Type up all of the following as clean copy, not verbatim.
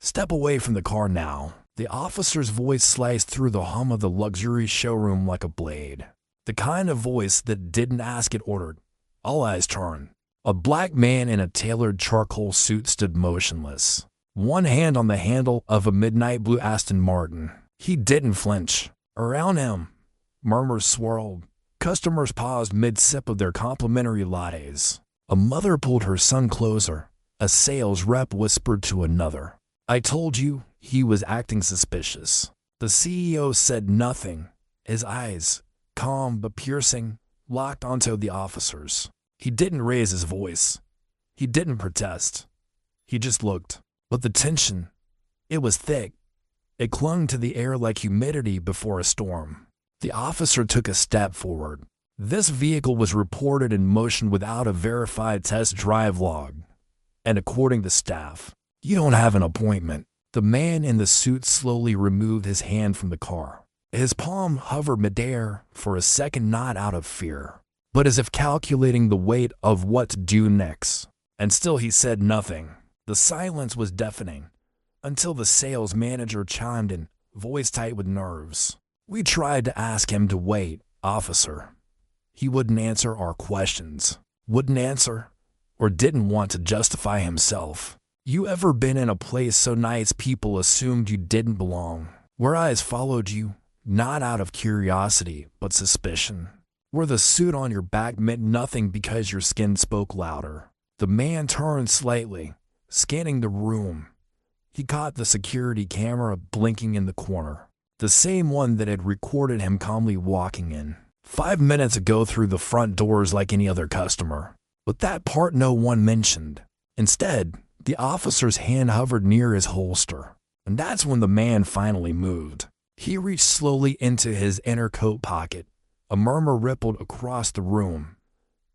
Step away from the car now." The officer's voice sliced through the hum of the luxury showroom like a blade. The kind of voice that didn't ask, it ordered. All eyes turned. A black man in a tailored charcoal suit stood motionless, one hand on the handle of a midnight blue Aston Martin. He didn't flinch. Around him, murmurs swirled. Customers paused mid-sip of their complimentary lattes. A mother pulled her son closer. A sales rep whispered to another, "I told you." He was acting suspicious. The CEO said nothing. His eyes, calm but piercing, locked onto the officers. He didn't raise his voice. He didn't protest. He just looked. But the tension, it was thick. It clung to the air like humidity before a storm. The officer took a step forward. This vehicle was reported in motion without a verified test drive log. And according to staff, you don't have an appointment. The man in the suit slowly removed his hand from the car. His palm hovered midair for a second, not out of fear, but as if calculating the weight of what to do next. And still he said nothing. The silence was deafening, until the sales manager chimed in, voice tight with nerves. "We tried to ask him to wait, officer. He wouldn't answer our questions. Wouldn't answer, or didn't want to justify himself. You ever been in a place so nice people assumed you didn't belong? Where eyes followed you, not out of curiosity, but suspicion? Where the suit on your back meant nothing because your skin spoke louder?" The man turned slightly, scanning the room. He caught the security camera blinking in the corner, the same one that had recorded him calmly walking in 5 minutes ago through the front doors like any other customer. But that part no one mentioned. Instead, the officer's hand hovered near his holster, and that's when the man finally moved. He reached slowly into his inner coat pocket. A murmur rippled across the room.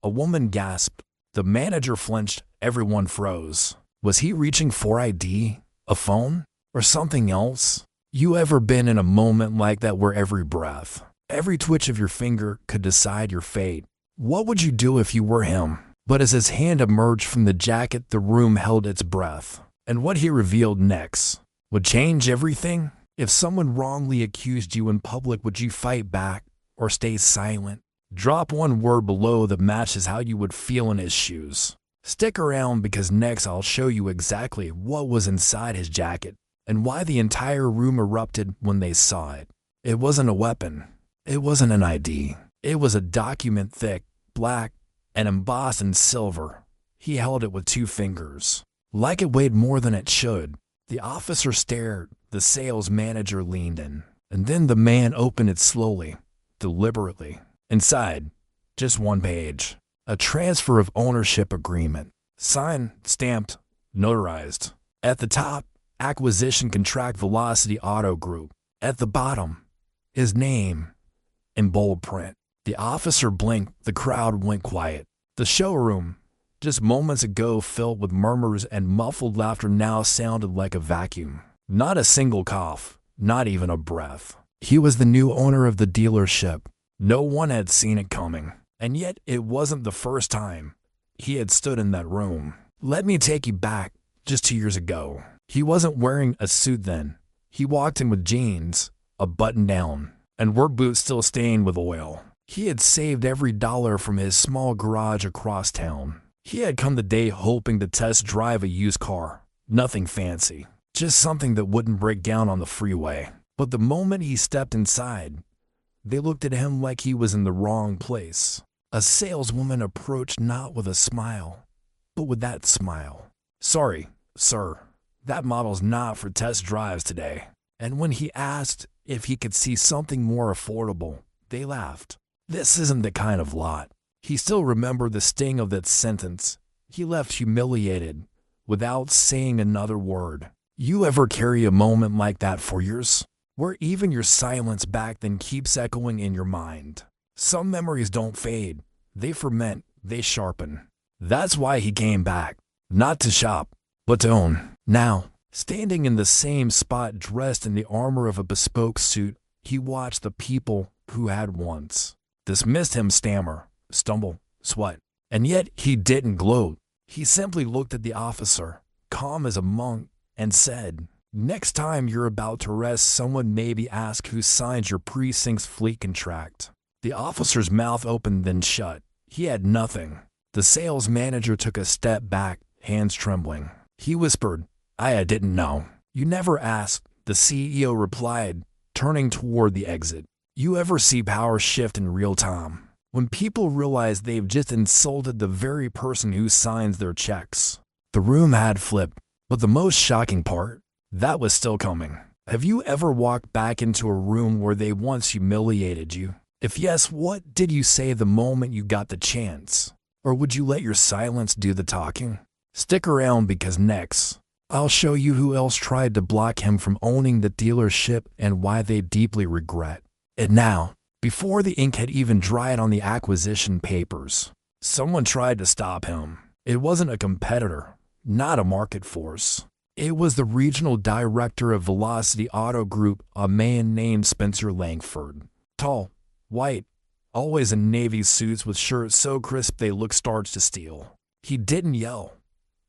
A woman gasped. The manager flinched. Everyone froze. Was he reaching for ID, a phone, or something else? You ever been in a moment like that where every breath, every twitch of your finger could decide your fate? What would you do if you were him? But as his hand emerged from the jacket, the room held its breath. And what he revealed next would change everything. If someone wrongly accused you in public, would you fight back or stay silent? Drop one word below that matches how you would feel in his shoes. Stick around, because next I'll show you exactly what was inside his jacket and why the entire room erupted when they saw it. It wasn't a weapon. It wasn't an ID. It was a document, thick, black, and embossed in silver. He held it with 2 fingers, like it weighed more than it should. The officer stared. The sales manager leaned in, and then the man opened it slowly, deliberately. Inside, just one page. A transfer of ownership agreement. Signed, stamped, notarized. At the top, Acquisition Contract Velocity Auto Group. At the bottom, his name in bold print. The officer blinked. The crowd went quiet. The showroom, just moments ago filled with murmurs and muffled laughter, now sounded like a vacuum. Not a single cough, not even a breath. He was the new owner of the dealership. No one had seen it coming. And yet it wasn't the first time he had stood in that room. Let me take you back just 2 years ago. He wasn't wearing a suit then. He walked in with jeans, a button down, and work boots still stained with oil. He had saved every dollar from his small garage across town. He had come the day hoping to test drive a used car. Nothing fancy, just something that wouldn't break down on the freeway. But the moment he stepped inside, they looked at him like he was in the wrong place. A saleswoman approached, not with a smile, but with that smile. "Sorry, sir, that model's not for test drives today." And when he asked if he could see something more affordable, they laughed. This isn't the kind of lot. He still remembered the sting of that sentence. He left humiliated, without saying another word. You ever carry a moment like that for years, where even your silence back then keeps echoing in your mind? Some memories don't fade. They ferment, they sharpen. That's why he came back. Not to shop, but to own. Now, standing in the same spot, dressed in the armor of a bespoke suit, he watched the people who had once dismissed him stammer, stumble, sweat. And yet he didn't gloat. He simply looked at the officer, calm as a monk, and said, Next time you're about to arrest someone, maybe ask who signs your precinct's fleet contract. The officer's mouth opened then shut. He had nothing. The sales manager took a step back, hands trembling. He whispered, "I didn't know." "You never asked," the CEO replied, turning toward the exit. You ever see power shift in real time? When people realize they've just insulted the very person who signs their checks. The room had flipped, but the most shocking part, that was still coming. Have you ever walked back into a room where they once humiliated you? If yes, what did you say the moment you got the chance? Or would you let your silence do the talking? Stick around because next, I'll show you who else tried to block him from owning the dealership and why they deeply regret it now. Before the ink had even dried on the acquisition papers, someone tried to stop him. It wasn't a competitor, not a market force. It was the regional director of Velocity Auto Group, a man named Spencer Langford. Tall, white, always in navy suits with shirts so crisp they looked starched to steel. He didn't yell.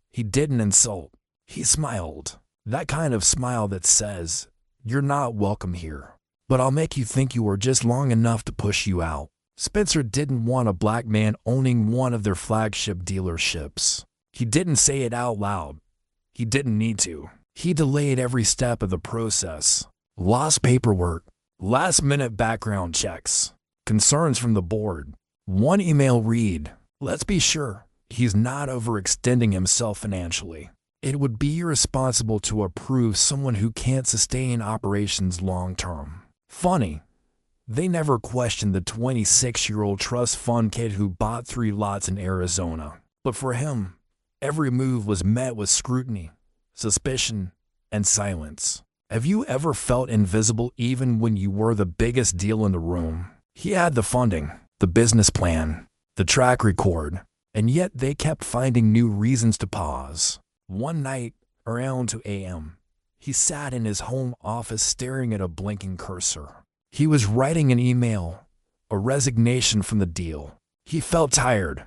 He didn't insult. He smiled. That kind of smile that says, "You're not welcome here, but I'll make you think you are just long enough to push you out." Spencer didn't want a black man owning one of their flagship dealerships. He didn't say it out loud. He didn't need to. He delayed every step of the process. Lost paperwork, last-minute background checks, concerns from the board. One email read, "Let's be sure he's not overextending himself financially. It would be irresponsible to approve someone who can't sustain operations long-term." Funny, they never questioned the 26-year-old trust fund kid who bought 3 lots in Arizona. But for him, every move was met with scrutiny, suspicion, and silence. Have you ever felt invisible even when you were the biggest deal in the room? He had the funding, the business plan, the track record, and yet they kept finding new reasons to pause. One night, around 2 a.m., he sat in his home office staring at a blinking cursor. He was writing an email, a resignation from the deal. He felt tired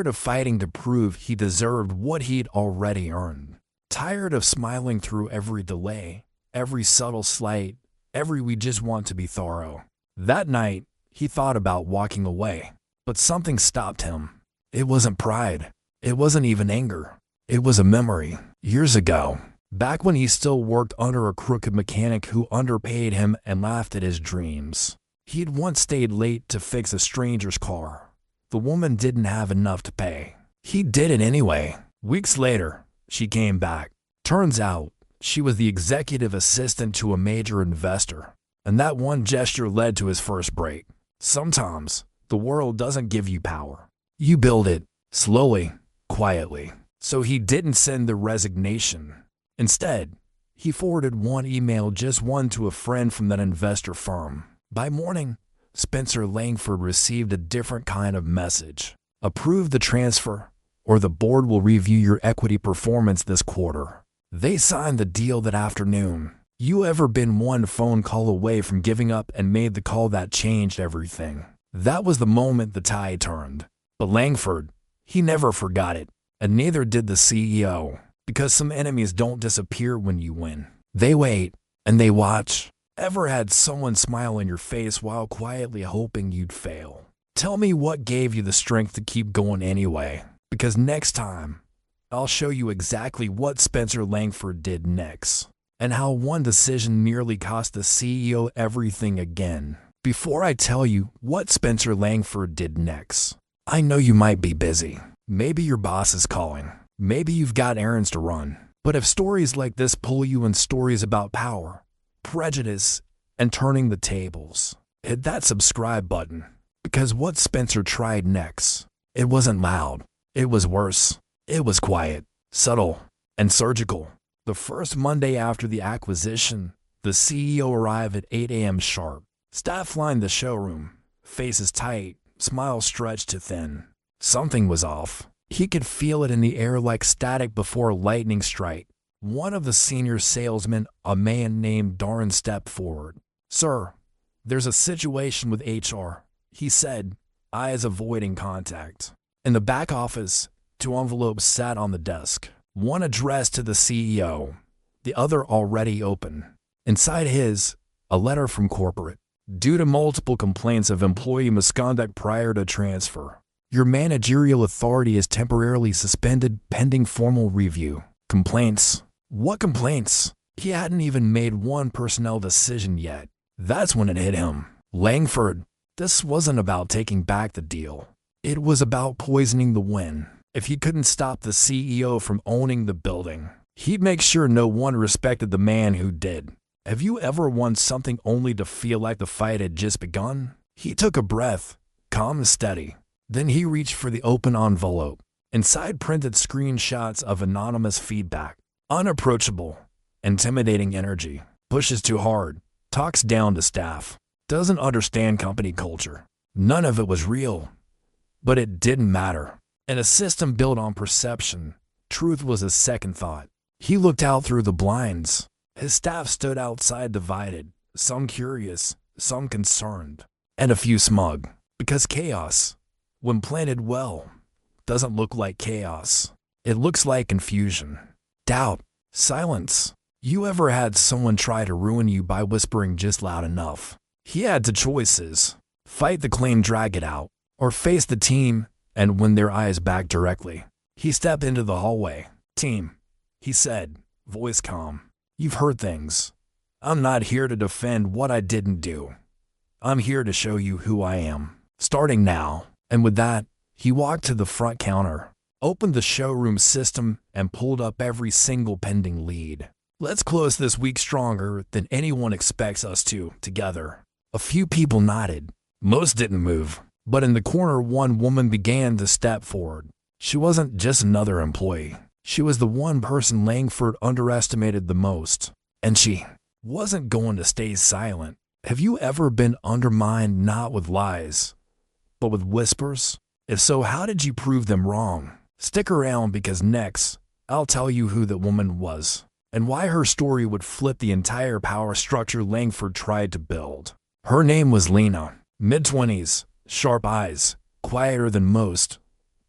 of fighting to prove he deserved what he'd already earned. Tired of smiling through every delay, every subtle slight, every "we just want to be thorough." That night, he thought about walking away, but something stopped him. It wasn't pride. It wasn't even anger. It was a memory. Years ago, back when he still worked under a crooked mechanic who underpaid him and laughed at his dreams. He'd once stayed late to fix a stranger's car. The woman didn't have enough to pay. He did it anyway. Weeks later, she came back. Turns out, she was the executive assistant to a major investor, and that one gesture led to his first break. Sometimes, the world doesn't give you power. You build it, slowly, quietly. So he didn't send the resignation. Instead, he forwarded one email, just one, to a friend from that investor firm. By morning, Spencer Langford received a different kind of message. "Approve the transfer, or the board will review your equity performance this quarter." They signed the deal that afternoon. You ever been one phone call away from giving up and made the call that changed everything? That was the moment the tide turned. But Langford, he never forgot it. And neither did the CEO, because some enemies don't disappear when you win. They wait, and they watch. Ever had someone smile in your face while quietly hoping you'd fail? Tell me what gave you the strength to keep going anyway, because next time, I'll show you exactly what Spencer Langford did next, and how one decision nearly cost the CEO everything again. Before I tell you what Spencer Langford did next, I know you might be busy. Maybe your boss is calling. Maybe you've got errands to run. But if stories like this pull you in, stories about power, prejudice, and turning the tables, hit that subscribe button. Because what Spencer tried next, it wasn't loud. It was worse. It was quiet, subtle, and surgical. The first Monday after the acquisition, the CEO arrived at 8 a.m. sharp. Staff lined the showroom, faces tight, smiles stretched to thin. Something was off. He could feel it in the air like static before a lightning strike. One of the senior salesmen, a man named Darren, stepped forward. "Sir, there's a situation with HR," he said, eyes avoiding contact. In the back office, 2 envelopes sat on the desk. One addressed to the CEO, the other already open. Inside his, a letter from corporate. Due to multiple complaints of employee misconduct prior to transfer, your managerial authority is temporarily suspended pending formal review. Complaints? What complaints? He hadn't even made one personnel decision yet. That's when it hit him. Langford, this wasn't about taking back the deal. It was about poisoning the win. If he couldn't stop the CEO from owning the building, he'd make sure no one respected the man who did. Have you ever won something only to feel like the fight had just begun? He took a breath, calm and steady. Then he reached for the open envelope. Inside printed screenshots of anonymous feedback. Unapproachable, intimidating energy, pushes too hard, talks down to staff, doesn't understand company culture. None of it was real, but it didn't matter. In a system built on perception, truth was a second thought. He looked out through the blinds. His staff stood outside divided, some curious, some concerned, and a few smug, because chaos, when planted well, doesn't look like chaos. It looks like confusion, doubt, silence. You ever had someone try to ruin you by whispering just loud enough? He had two choices: fight the claim, drag it out, or face the team and win their eyes back directly. He stepped into the hallway. Team, he said, voice calm. You've heard things. I'm not here to defend what I didn't do. I'm here to show you who I am, starting now. And with that, he walked to the front counter, opened the showroom system, and pulled up every single pending lead. Let's close this week stronger than anyone expects us to, together. A few people nodded. Most didn't move. But in the corner, one woman began to step forward. She wasn't just another employee. She was the one person Langford underestimated the most. And she wasn't going to stay silent. Have you ever been undermined not with lies, but with whispers? If so, how did you prove them wrong? Stick around, because next, I'll tell you who that woman was and why her story would flip the entire power structure Langford tried to build. Her name was Lena, mid-20s, sharp eyes, quieter than most,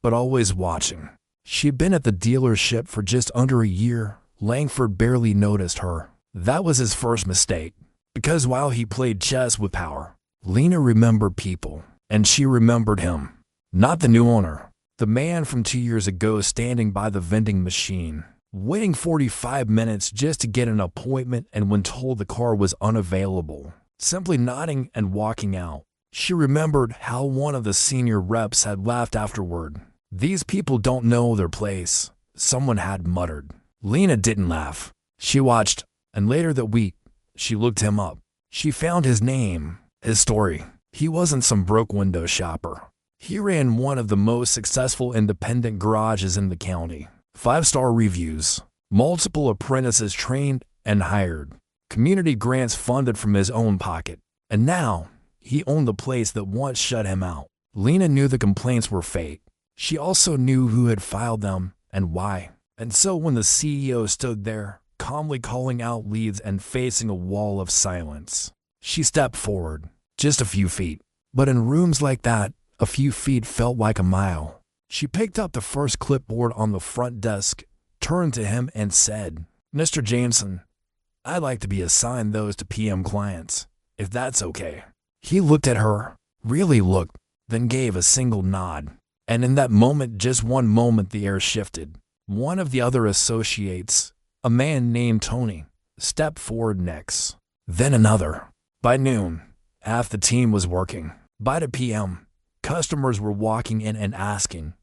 but always watching. She'd been at the dealership for just under a year. Langford barely noticed her. That was his first mistake, because while he played chess with power, Lena remembered people, and she remembered him. Not the new owner, the man from 2 years ago standing by the vending machine, waiting 45 minutes just to get an appointment, and when told the car was unavailable, simply nodding and walking out. She remembered how one of the senior reps had laughed afterward. These people don't know their place, someone had muttered. Lena didn't laugh. She watched, and later that week, she looked him up. She found his name, his story. He wasn't some broke window shopper. He ran one of the most successful independent garages in the county. 5-star reviews, multiple apprentices trained and hired, community grants funded from his own pocket. And now, he owned the place that once shut him out. Lena knew the complaints were fake. She also knew who had filed them and why. And so when the CEO stood there, calmly calling out leads and facing a wall of silence, she stepped forward, just a few feet. But in rooms like that, a few feet felt like a mile. She picked up the first clipboard on the front desk, turned to him and said, "Mr. Jameson, I'd like to be assigned those to PM clients, if that's okay." He looked at her, really looked, then gave a single nod. And in that moment, just one moment, the air shifted. One of the other associates, a man named Tony, stepped forward next. Then another. By noon, half the team was working. By the PM, customers were walking in and asking,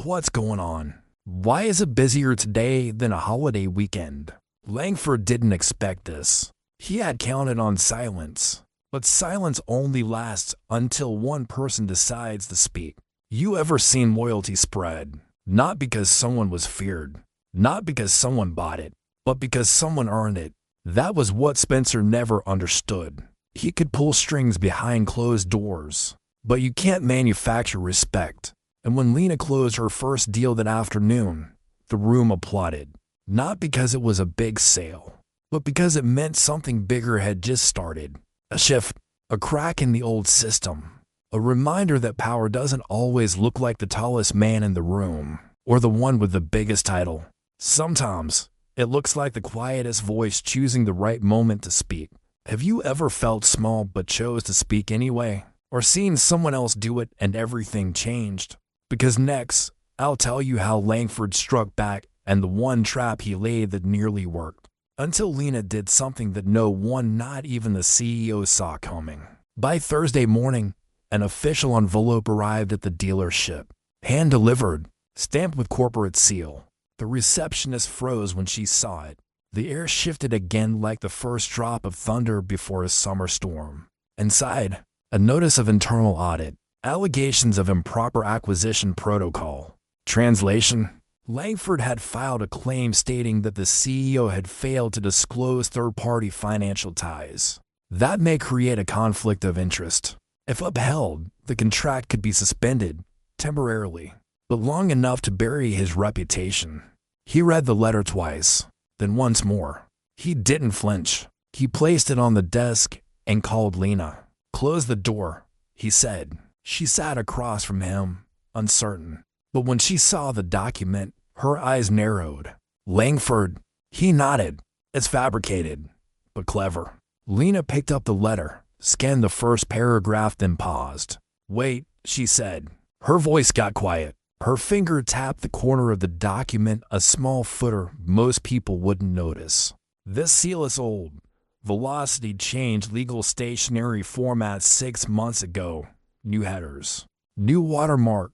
"What's going on? Why is it busier today than a holiday weekend?" Langford didn't expect this. He had counted on silence. But silence only lasts until one person decides to speak. You ever seen loyalty spread? Not because someone was feared, not because someone bought it, but because someone earned it. That was what Spencer never understood. He could pull strings behind closed doors, but you can't manufacture respect. And when Lena closed her first deal that afternoon, the room applauded. Not because it was a big sale, but because it meant something bigger had just started. A shift, a crack in the old system, a reminder that power doesn't always look like the tallest man in the room or the one with the biggest title. Sometimes It looks like the quietest voice choosing the right moment to speak. Have you ever felt small but chose to speak anyway? Or seen someone else do it and everything changed? Because next, I'll tell you how Langford struck back and the one trap he laid that nearly worked. Until Lena did something that no one, not even the CEO, saw coming. By Thursday morning, an official envelope arrived at the dealership. Hand-delivered, stamped with corporate seal. The receptionist froze when she saw it. The air shifted again like the first drop of thunder before a summer storm. Inside, a notice of internal audit. Allegations of improper acquisition protocol. Translation: Langford had filed a claim stating that the CEO had failed to disclose third-party financial ties. That may create a conflict of interest. If upheld, the contract could be suspended, temporarily, but long enough to bury his reputation. He read the letter twice, then once more. He didn't flinch. He placed it on the desk and called Lena. "Close the door," he said. She sat across from him, uncertain. But when she saw the document, her eyes narrowed. "Langford," he nodded. "It's fabricated, but clever." Lena picked up the letter, scanned the first paragraph, then paused. "Wait," she said. Her voice got quiet. Her finger tapped the corner of the document, a small footer most people wouldn't notice. "This seal is old. Velocity changed legal stationery format 6 months ago. New headers. New watermark.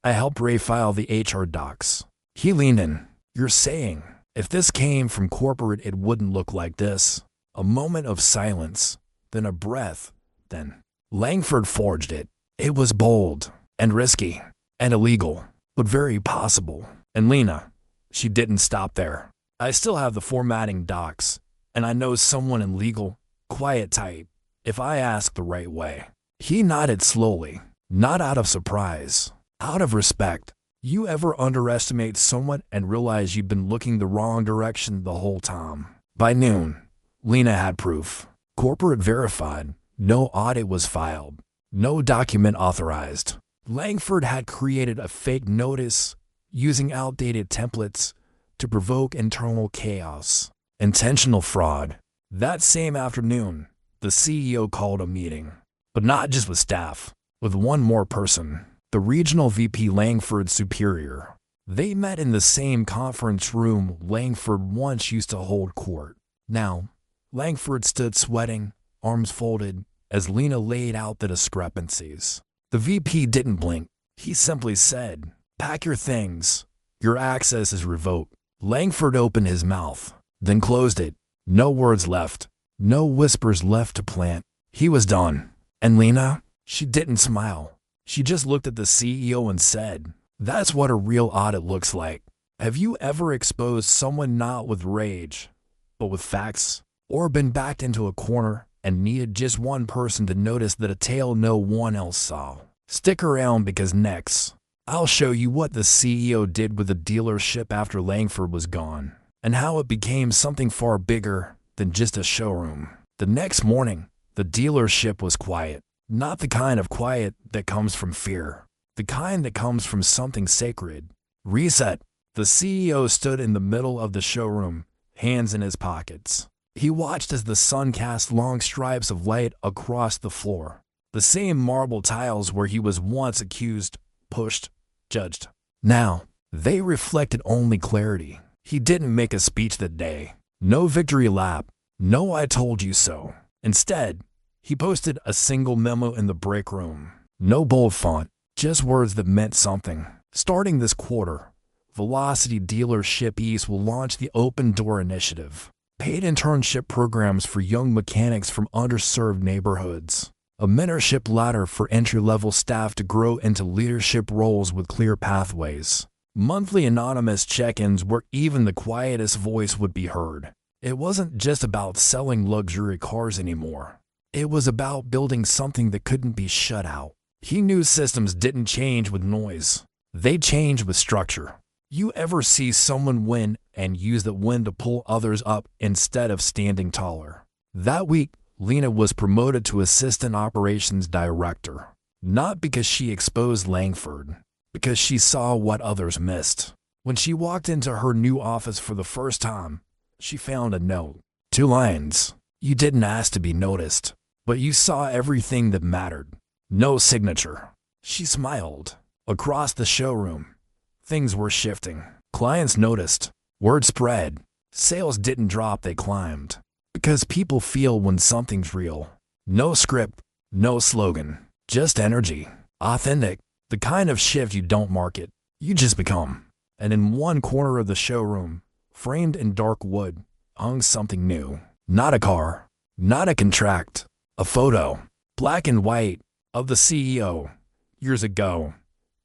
I helped Ray file the HR docs." He leaned in. "You're saying, if this came from corporate, it wouldn't look like this?" A moment of silence, then a breath, then Langford forged it. It was bold, and risky, and illegal, but very possible. And Lena, she didn't stop there. "I still have the formatting docs, and I know someone in legal, quiet type, if I ask the right way." He nodded slowly, not out of surprise, out of respect. You ever underestimate someone and realize you've been looking the wrong direction the whole time? By noon, Lena had proof. Corporate verified. No audit was filed. No document authorized. Langford had created a fake notice using outdated templates to provoke internal chaos. Intentional fraud. That same afternoon, the CEO called a meeting. But not just with staff, with one more person. The regional VP, Langford's superior. They met in the same conference room Langford once used to hold court. Now, Langford stood sweating, arms folded, as Lena laid out the discrepancies. The VP didn't blink. He simply said, "Pack your things. Your access is revoked." Langford opened his mouth, then closed it. No words left. No whispers left to plant. He was done. And Lena, she didn't smile. She just looked at the CEO and said, "That's what a real audit looks like." Have you ever exposed someone not with rage, but with facts? Or been backed into a corner and needed just one person to notice the detail no one else saw? Stick around, because next, I'll show you what the CEO did with the dealership after Langford was gone, and how it became something far bigger than just a showroom. The next morning, the dealership was quiet. Not the kind of quiet that comes from fear. The kind that comes from something sacred. Reset. The CEO stood in the middle of the showroom, hands in his pockets. He watched as the sun cast long stripes of light across the floor. The same marble tiles where he was once accused, pushed, judged. Now, they reflected only clarity. He didn't make a speech that day. No victory lap. No "I told you so." Instead, he posted a single memo in the break room. No bold font, just words that meant something. Starting this quarter, Velocity Dealership East will launch the Open Door Initiative. Paid internship programs for young mechanics from underserved neighborhoods. A mentorship ladder for entry-level staff to grow into leadership roles with clear pathways. Monthly anonymous check-ins where even the quietest voice would be heard. It wasn't just about selling luxury cars anymore. It was about building something that couldn't be shut out. He knew systems didn't change with noise. They changed with structure. You ever see someone win and use that win to pull others up instead of standing taller? That week, Lena was promoted to Assistant Operations Director. Not because she exposed Langford, because she saw what others missed. When she walked into her new office for the first time, she found a note. 2 lines. You didn't ask to be noticed, but you saw everything that mattered. No signature. She smiled. Across the showroom, things were shifting. Clients noticed. Word spread. Sales didn't drop, they climbed. Because people feel when something's real. No script, no slogan, just energy. Authentic. The kind of shift you don't market, you just become. And in one corner of the showroom, framed in dark wood, hung something new. Not a car, not a contract, a photo, black and white, of the CEO, years ago,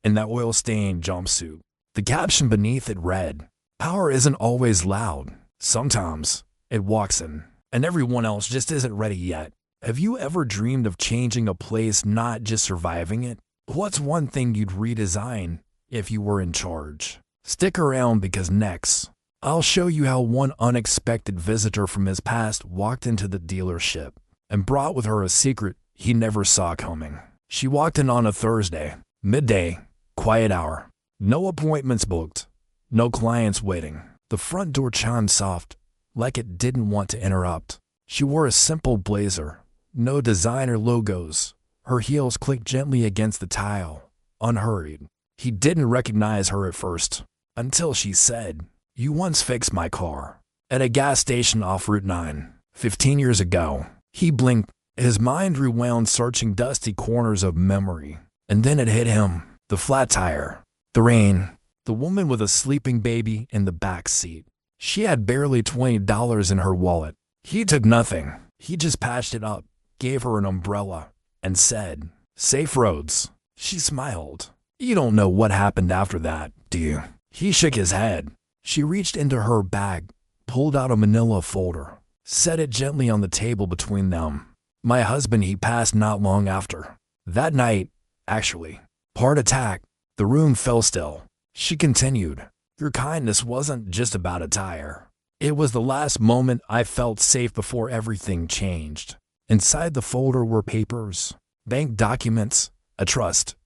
in that oil-stained jumpsuit. The caption beneath it read, "Power isn't always loud. Sometimes it walks in, and everyone else just isn't ready yet." Have you ever dreamed of changing a place, not just surviving it? What's one thing you'd redesign if you were in charge? Stick around because next, I'll show you how one unexpected visitor from his past walked into the dealership and brought with her a secret he never saw coming. She walked in on a Thursday, midday, quiet hour. No appointments booked, no clients waiting. The front door chimed soft, like it didn't want to interrupt. She wore a simple blazer, no designer logos. Her heels clicked gently against the tile, unhurried. He didn't recognize her at first, until she said, "You once fixed my car at a gas station off Route 9, 15 years ago." He blinked, his mind rewound, searching dusty corners of memory. And then it hit him, the flat tire, the rain, the woman with a sleeping baby in the back seat. She had barely $20 in her wallet. He took nothing. He just patched it up, gave her an umbrella, and said, "Safe roads." She smiled. "You don't know what happened after that, do you?" He shook his head. She reached into her bag, pulled out a manila folder, set it gently on the table between them. "My husband, he passed not long after. That night, actually. Heart attack." The room fell still. She continued, "Your kindness wasn't just about a tire. It was the last moment I felt safe before everything changed." Inside the folder were papers, bank documents, a trust,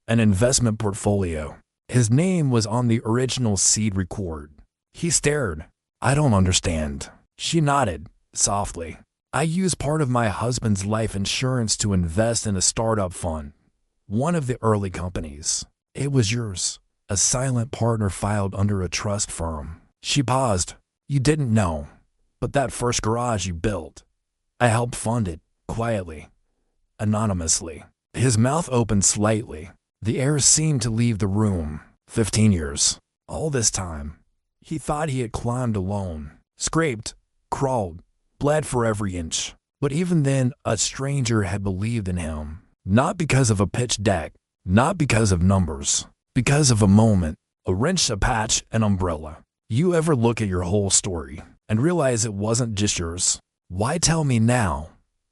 an investment portfolio. His name was on the original seed record. He stared. "I don't understand." She nodded, softly. "I used part of my husband's life insurance to invest in a startup fund, one of the early companies. It was yours. A silent partner filed under a trust firm." She paused. "You didn't know, but that first garage you built, I helped fund it, quietly, anonymously." His mouth opened slightly. The air seemed to leave the room. 15 years. All this time, he thought he had climbed alone, scraped, crawled, bled for every inch. But even then, a stranger had believed in him. Not because of a pitch deck, not because of numbers, because of a moment, a wrench, a patch, an umbrella. You ever look at your whole story and realize it wasn't just yours? "Why tell me now?"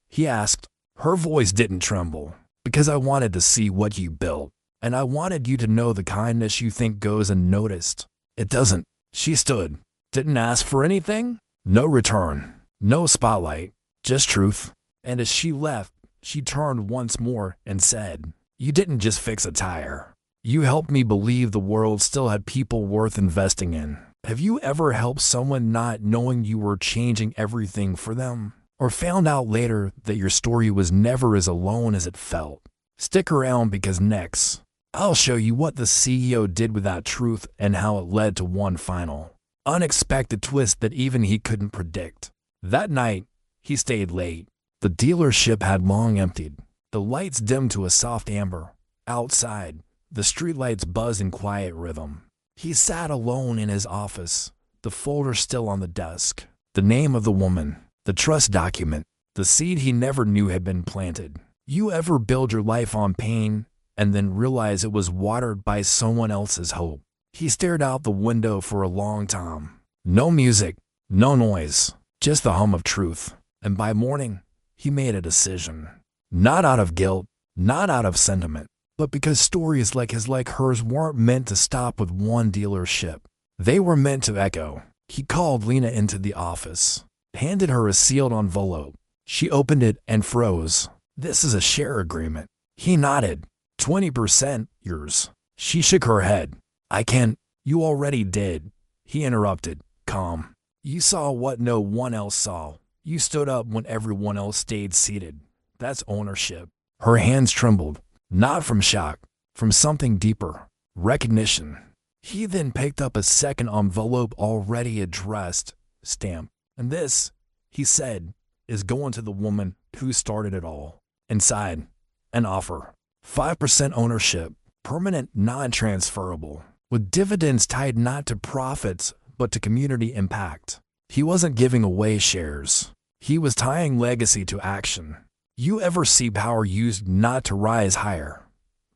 he asked. Her voice didn't tremble. "Because I wanted to see what you built, and I wanted you to know the kindness you think goes unnoticed. It doesn't." She stood. "Didn't ask for anything? No return, no spotlight, just truth." And as she left, she turned once more and said, "You didn't just fix a tire. You helped me believe the world still had people worth investing in." Have you ever helped someone not knowing you were changing everything for them? Or found out later that your story was never as alone as it felt? Stick around because next, I'll show you what the CEO did with that truth and how it led to one final, unexpected twist that even he couldn't predict. That night, he stayed late. The dealership had long emptied. The lights dimmed to a soft amber. Outside, the streetlights buzzed in quiet rhythm. He sat alone in his office, the folder still on the desk. The name of the woman, the trust document, the seed he never knew had been planted. You ever build your life on pain and then realize it was watered by someone else's hope? He stared out the window for a long time. No music, no noise, just the hum of truth. And by morning, he made a decision. Not out of guilt, not out of sentiment, but because stories like his, like hers, weren't meant to stop with one dealership. They were meant to echo. He called Lena into the office, handed her a sealed envelope. She opened it and froze. "This is a share agreement." He nodded. 20% yours." She shook her head. "I can't." You already did, he interrupted, calm. You saw what no one else saw. You stood up when everyone else stayed seated. That's ownership. Her hands trembled, not from shock, from something deeper, recognition. He then picked up a second envelope already addressed, stamped. And this, he said, is going to the woman who started it all. Inside, an offer. 5% ownership, permanent, non-transferable, with dividends tied not to profits but to community impact. He wasn't giving away shares. He was tying legacy to action. You ever see power used not to rise higher,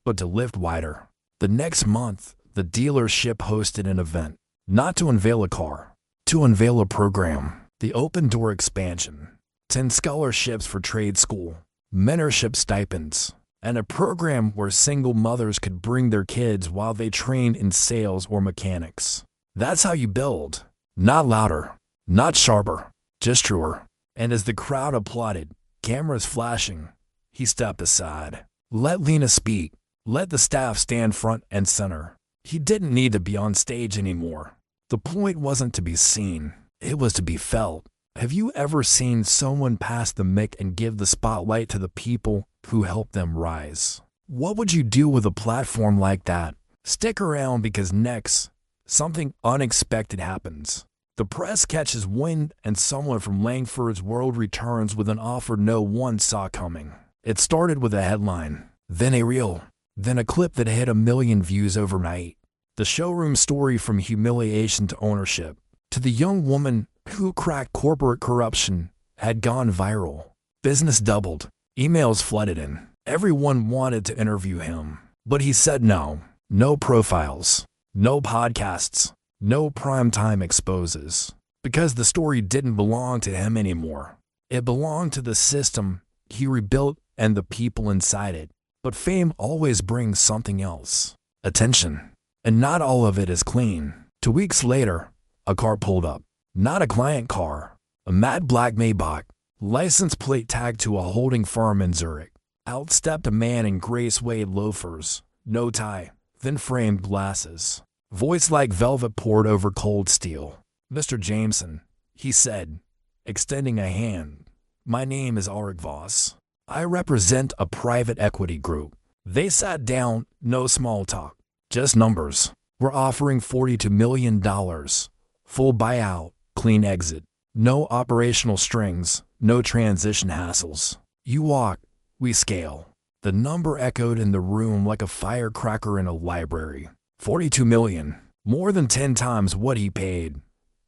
but to lift wider? The next month, the dealership hosted an event, not to unveil a car, to unveil a program. The Open Door expansion, 10 scholarships for trade school, mentorship stipends, and a program where single mothers could bring their kids while they trained in sales or mechanics. That's how you build. Not louder, not sharper, just truer. And as the crowd applauded, cameras flashing, he stepped aside. Let Lena speak. Let the staff stand front and center. He didn't need to be on stage anymore. The point wasn't to be seen. It was to be felt. Have you ever seen someone pass the mic and give the spotlight to the people who helped them rise? What would you do with a platform like that? Stick around because next, something unexpected happens. The press catches wind and someone from Langford's World returns with an offer no one saw coming. It started with a headline, then a reel, then a clip that hit 1 million views overnight. The showroom story from humiliation to ownership. To the young woman who cracked corporate corruption had gone viral. Business doubled. Emails flooded in. Everyone wanted to interview him. But he said no. No profiles. No podcasts. No primetime exposes. Because the story didn't belong to him anymore. It belonged to the system he rebuilt and the people inside it. But fame always brings something else. Attention. And not all of it is clean. 2 weeks later, a car pulled up. Not a client car. A matte black Maybach. License plate tagged to a holding firm in Zurich. Out stepped a man in gray suede loafers. No tie. Thin framed glasses. Voice like velvet poured over cold steel. Mr. Jameson, he said, extending a hand. My name is Ulrich Voss. I represent a private equity group. They sat down, no small talk. Just numbers. We're offering $42 million. Full buyout, clean exit. No operational strings, no transition hassles. You walk, we scale. The number echoed in the room like a firecracker in a library. 42 million. More than 10 times what he paid.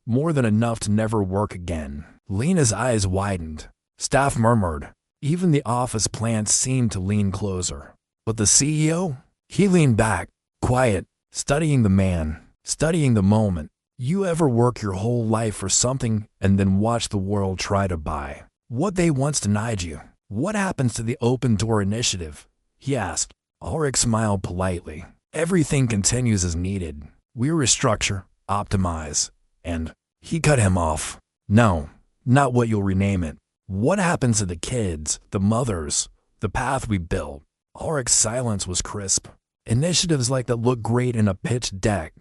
More than enough to never work again. Lena's eyes widened. Staff murmured. Even the office plants seemed to lean closer. But the CEO? He leaned back, quiet, studying the man, studying the moment. You ever work your whole life for something and then watch the world try to buy what they once denied you? What happens to the Open Door initiative? He asked. Ulrich smiled politely. Everything continues as needed. We restructure, optimize, and he cut him off. No, not what you'll rename it. What happens to the kids, the mothers, the path we built? Ulrich's silence was crisp. Initiatives like that look great in a pitch deck,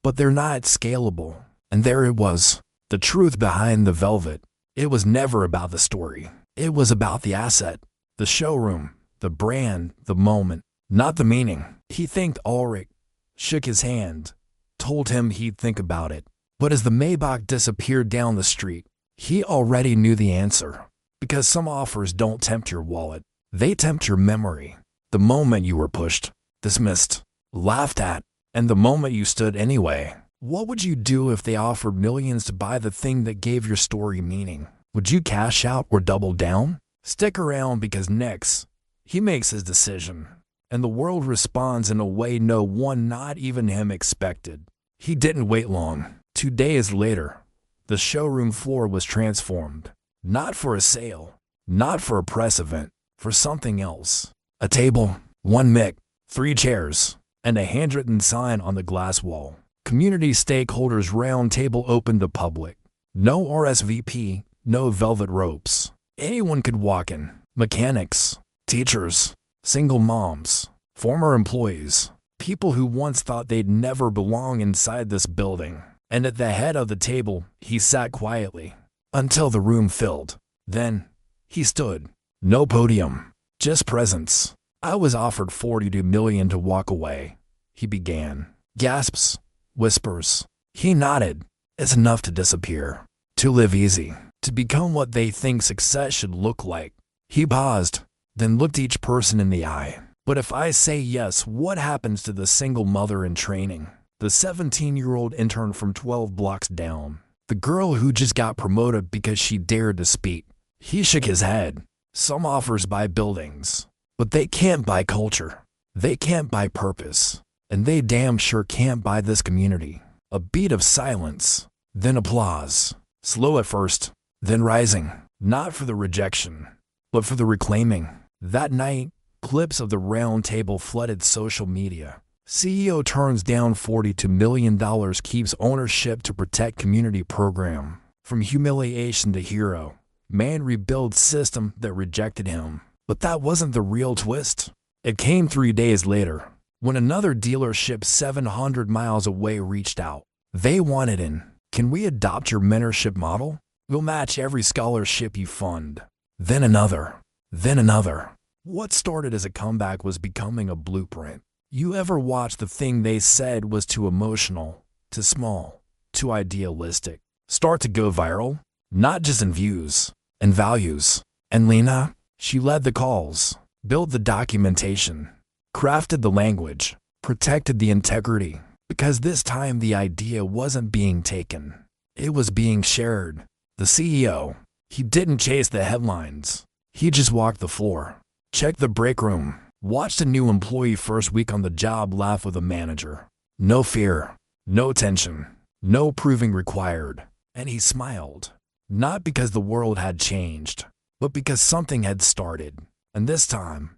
but they're not scalable. And there it was, the truth behind the velvet. It was never about the story. It was about the asset, the showroom, the brand, the moment, not the meaning. He thanked Ulrich, shook his hand, told him he'd think about it. But as the Maybach disappeared down the street, he already knew the answer. Because some offers don't tempt your wallet. They tempt your memory. The moment you were pushed, dismissed, laughed at, and the moment you stood anyway. What would you do if they offered millions to buy the thing that gave your story meaning? Would you cash out or double down? Stick around because next, he makes his decision. And the world responds in a way no one, not even him, expected. He didn't wait long. 2 days later, the showroom floor was transformed. Not for a sale, not for a press event, for something else. A table, 1 mic, 3 chairs, and a handwritten sign on the glass wall. Community Stakeholders Round Table open to public. No RSVP, no velvet ropes. Anyone could walk in. Mechanics, teachers, single moms, former employees, People who once thought they'd never belong inside this building. And at the head of the table, he sat quietly until the room filled. Then he stood. No podium, just presence. I was offered $42 million to walk away, he began. Gasps, whispers. He nodded. It's enough to disappear, to live easy, to become what they think success should look like. He paused, then looked each person in the eye. But if I say yes, what happens to the single mother in training? The 17-year-old intern from 12 blocks down? The girl who just got promoted because she dared to speak? He shook his head. Some offers buy buildings, but they can't buy culture. They can't buy purpose. And they damn sure can't buy this community. A beat of silence, then applause. Slow at first, then rising. Not for the rejection, but for the reclaiming. That night, clips of the round table flooded social media. CEO turns down $42 million, keeps ownership to protect community program. From humiliation to hero. Man rebuilds system that rejected him. But that wasn't the real twist. It came 3 days later, when another dealership 700 miles away reached out. They wanted in. Can we adopt your mentorship model? We'll match every scholarship you fund. Then another. Then another. What started as a comeback was becoming a blueprint. You ever watch the thing they said was too emotional, too small, too idealistic, start to go viral? Not just in views, in values. And Lena, she led the calls, built the documentation, crafted the language, protected the integrity. Because this time the idea wasn't being taken. It was being shared. The CEO, he didn't chase the headlines. He just walked the floor. Checked the break room, watched a new employee first week on the job laugh with a manager. No fear, no tension, no proving required. And he smiled. Not because the world had changed, but because something had started. And this time,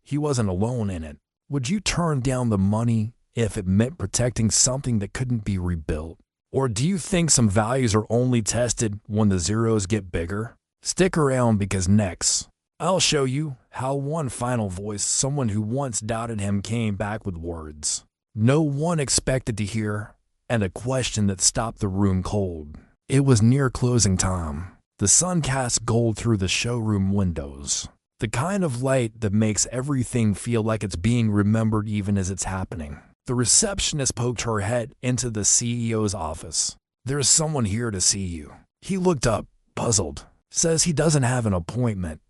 he wasn't alone in it. Would you turn down the money if it meant protecting something that couldn't be rebuilt? Or do you think some values are only tested when the zeros get bigger? Stick around because next, I'll show you how one final voice, someone who once doubted him, came back with words no one expected to hear, and a question that stopped the room cold. It was near closing time. The sun cast gold through the showroom windows. The kind of light that makes everything feel like it's being remembered even as it's happening. The receptionist poked her head into the CEO's office. There's someone here to see you. He looked up, puzzled. Says he doesn't have an appointment,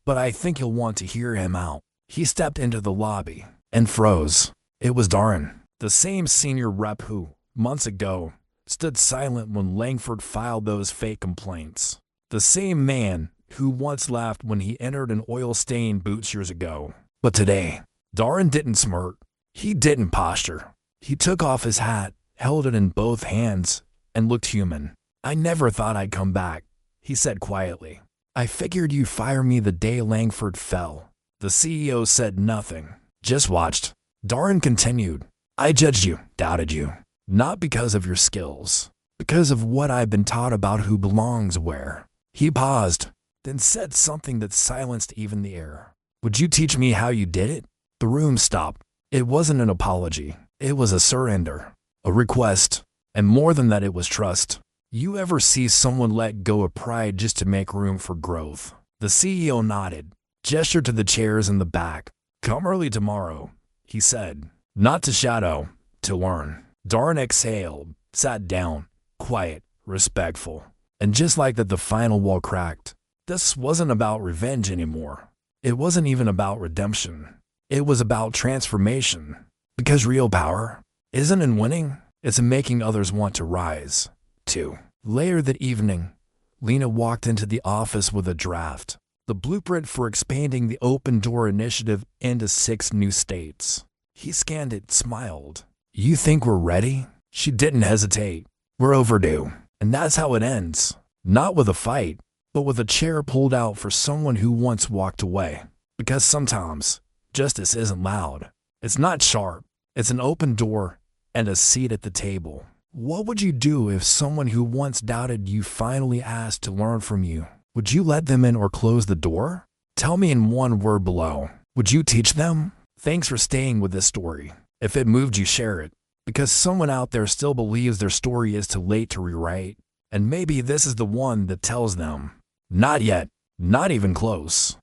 but I think you'll want to hear him out. He stepped into the lobby and froze. It was Darren, the same senior rep who, months ago, stood silent when Langford filed those fake complaints. The same man who once laughed when he entered in oil-stained boots years ago. But today, Darren didn't smirk. He didn't posture. He took off his hat, held it in both hands, and looked human. I never thought I'd come back, he said quietly. I figured you'd fire me the day Langford fell. The CEO said nothing, just watched. Darren continued. I judged you, doubted you. Not because of your skills, because of what I've been taught about who belongs where. He paused, then said something that silenced even the air. Would you teach me how you did it? The room stopped. It wasn't an apology. It was a surrender, a request, and more than that, it was trust. You ever see someone let go of pride just to make room for growth? The CEO nodded, gestured to the chairs in the back. Come early tomorrow, he said. Not to shadow, to learn. Darren exhaled, sat down, quiet, respectful. And just like that, the final wall cracked. This wasn't about revenge anymore. It wasn't even about redemption. It was about transformation. Because real power isn't in winning, it's in making others want to rise. 2. Later that evening, Lena walked into the office with a draft. The blueprint for expanding the Open Door initiative into 6 new states. He scanned it, smiled. You think we're ready? She didn't hesitate. We're overdue. And that's how it ends. Not with a fight, but with a chair pulled out for someone who once walked away. Because sometimes, justice isn't loud. It's not sharp. It's an open door and a seat at the table. What would you do if someone who once doubted you finally asked to learn from you? Would you let them in or close the door? Tell me in one word below. Would you teach them? Thanks for staying with this story. If it moved you, share it. Because someone out there still believes their story is too late to rewrite. And maybe this is the one that tells them, not yet, not even close.